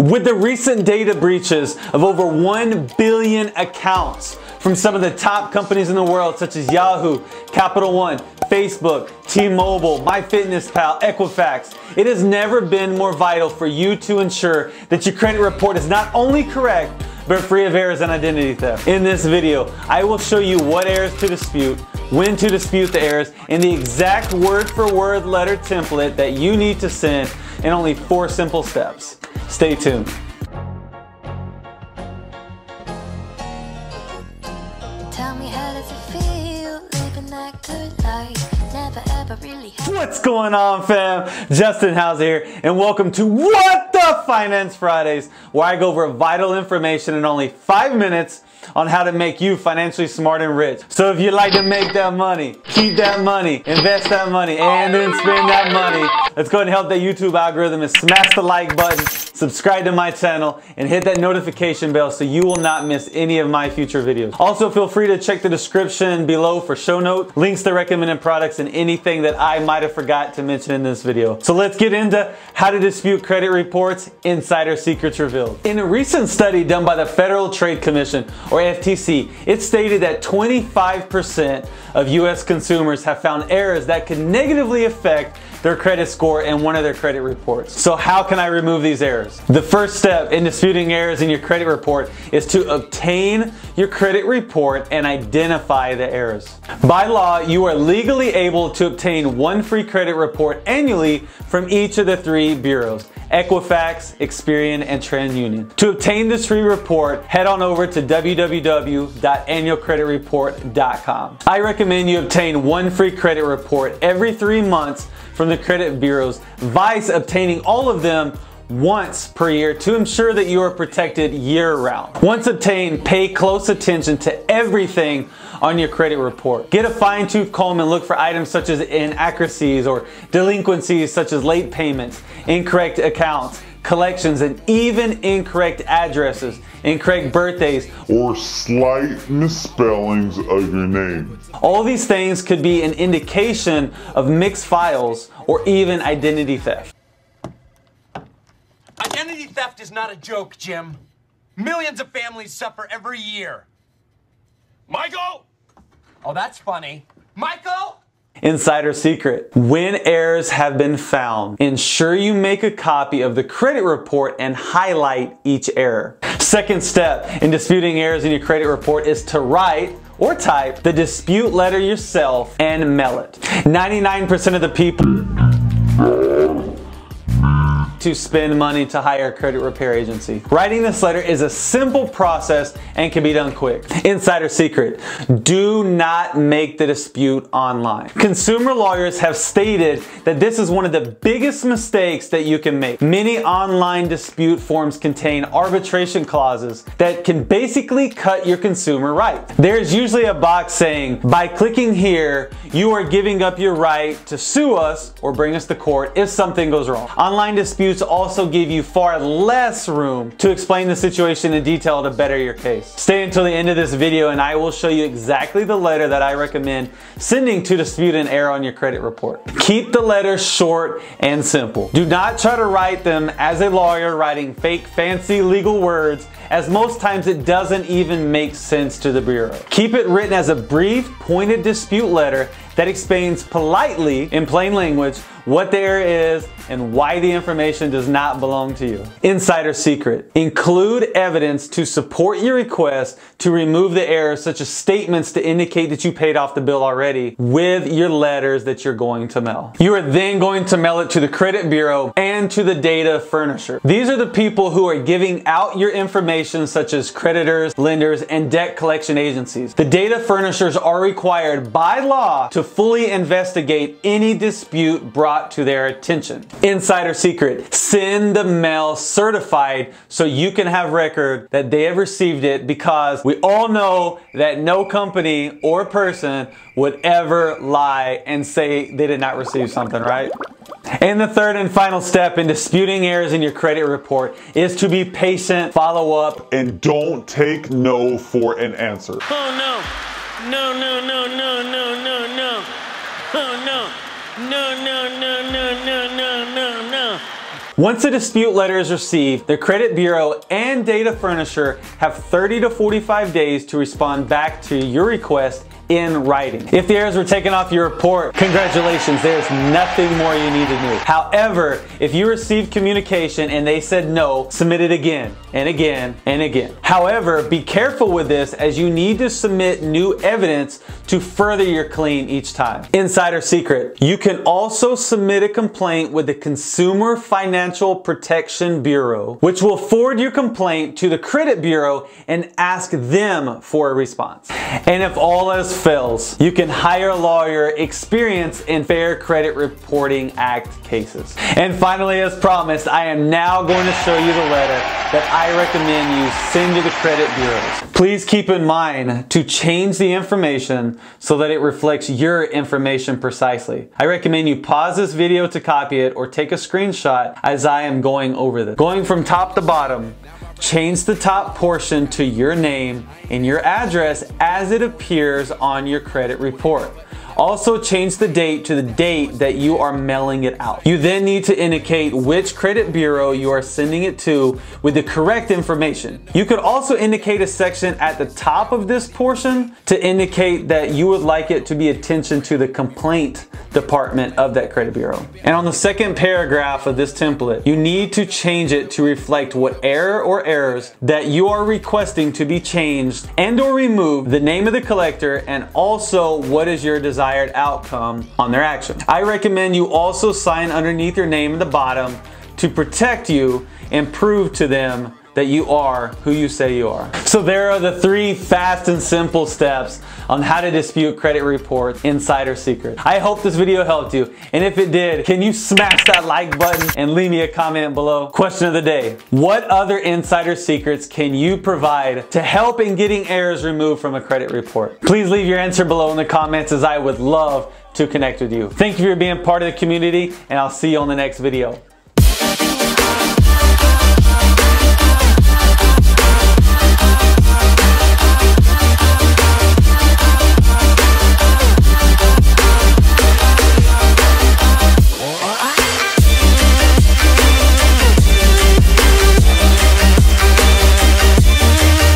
With the recent data breaches of over 1 billion accounts from some of the top companies in the world such as Yahoo, Capital One, Facebook, T-Mobile, MyFitnessPal, Equifax, it has never been more vital for you to ensure that your credit report is not only correct, but free of errors and identity theft. In this video, I will show you what errors to dispute, when to dispute the errors, and the exact word-for-word letter template that you need to send in only 4 simple steps. Stay tuned. Tell me, how does it feel living that good life? Never ever really happened. What's going on, fam? Justin Hauser here, and welcome to What the Finance Fridays, where I go over vital information in only 5 minutes on how to make you financially smart and rich. So if you'd like to make that money, keep that money, invest that money, and then spend that money, let's go ahead and help that YouTube algorithm and smash the like button, subscribe to my channel, and hit that notification bell so you will not miss any of my future videos. Also, feel free to check the description below for show notes, links to recommended products, and anything that I might have forgot to mention in this video. So let's get into how to dispute credit reports, insider secrets revealed. In a recent study done by the Federal Trade Commission, or FTC, it stated that 25% of US consumers have found errors that could negatively affect their credit score in one of their credit reports. So how can I remove these errors? The first step in disputing errors in your credit report is to obtain your credit report and identify the errors. By law, you are legally able to obtain 1 free credit report annually from each of the 3 bureaus: Equifax, Experian, and TransUnion. To obtain this free report, head on over to www.annualcreditreport.com. I recommend you obtain 1 free credit report every 3 months from the credit bureaus, vice obtaining all of them once per year to ensure that you are protected year-round. Once obtained, pay close attention to everything on your credit report. Get a fine-tooth comb and look for items such as inaccuracies or delinquencies such as late payments, incorrect accounts, collections, and even incorrect addresses, incorrect birthdays, or slight misspellings of your name. All these things could be an indication of mixed files or even identity theft. Identity theft is not a joke, Jim. Millions of families suffer every year. Michael! Oh, that's funny. Michael! Insider secret. When errors have been found, ensure you make a copy of the credit report and highlight each error. Second step in disputing errors in your credit report is to write or type the dispute letter yourself and mail it. 99% of the people to spend money to hire a credit repair agency. Writing this letter is a simple process and can be done quick. Insider secret. Do not make the dispute online. Consumer lawyers have stated that this is one of the biggest mistakes that you can make. Many online dispute forms contain arbitration clauses that can basically cut your consumer right. There's usually a box saying, by clicking here, you are giving up your right to sue us or bring us to court if something goes wrong. Online disputes also give you far less room to explain the situation in detail to better your case. Stay until the end of this video and I will show you exactly the letter that I recommend sending to dispute an error on your credit report. Keep the letters short and simple. Do not try to write them as a lawyer writing fake fancy legal words, as most times it doesn't even make sense to the bureau. Keep it written as a brief, pointed dispute letter that explains politely, in plain language, what the error is and why the information does not belong to you. Insider secret. Include evidence to support your request to remove the errors, such as statements to indicate that you paid off the bill already, with your letters that you're going to mail. You are then going to mail it to the credit bureau and to the data furnisher. These are the people who are giving out your information, such as creditors, lenders, and debt collection agencies. The data furnishers are required by law to fully investigate any dispute brought to their attention. Insider secret. Send the mail certified so you can have record that they have received it, because we all know that no company or person would ever lie and say they did not receive something, right? And the third and final step in disputing errors in your credit report is to be patient, follow up, And don't take no for an answer. Oh no. No, no, no, no, no, no, no. Oh no. No, no, no, no, no, no, no, no. Once a dispute letter is received, the credit bureau and data furnisher have 30 to 45 days to respond back to your request in writing. If the errors were taken off your report, congratulations, there's nothing more you need to do. However, if you received communication and they said no, submit it again and again and again. However, be careful with this as you need to submit new evidence to further your claim each time. Insider secret, you can also submit a complaint with the Consumer Financial Protection Bureau, which will forward your complaint to the credit bureau and ask them for a response. And if all else fails, you can hire a lawyer experienced in Fair Credit Reporting Act cases. And finally, as promised, I am now going to show you the letter that I recommend you send to the credit bureaus. Please keep in mind to change the information so that it reflects your information precisely. I recommend you pause this video to copy it or take a screenshot as I am going over this. Going from top to bottom, change the top portion to your name and your address as it appears on your credit report. Also change the date to the date that you are mailing it out. You then need to indicate which credit bureau you are sending it to with the correct information. You could also indicate a section at the top of this portion to indicate that you would like it to be attention to the complaint department of that credit bureau. And on the second paragraph of this template, you need to change it to reflect what error or errors that you are requesting to be changed and or removed, the name of the collector, and also what is your desired outcome on their action. I recommend you also sign underneath your name at the bottom to protect you and prove to them that you are who you say you are. So there are the 3 fast and simple steps on how to dispute credit report insider secret. I hope this video helped you, and if it did, can you smash that like button and leave me a comment below? Question of the day: what other insider secrets can you provide to help in getting errors removed from a credit report? Please leave your answer below in the comments, as I would love to connect with you. Thank you for being part of the community, and I'll see you on the next video.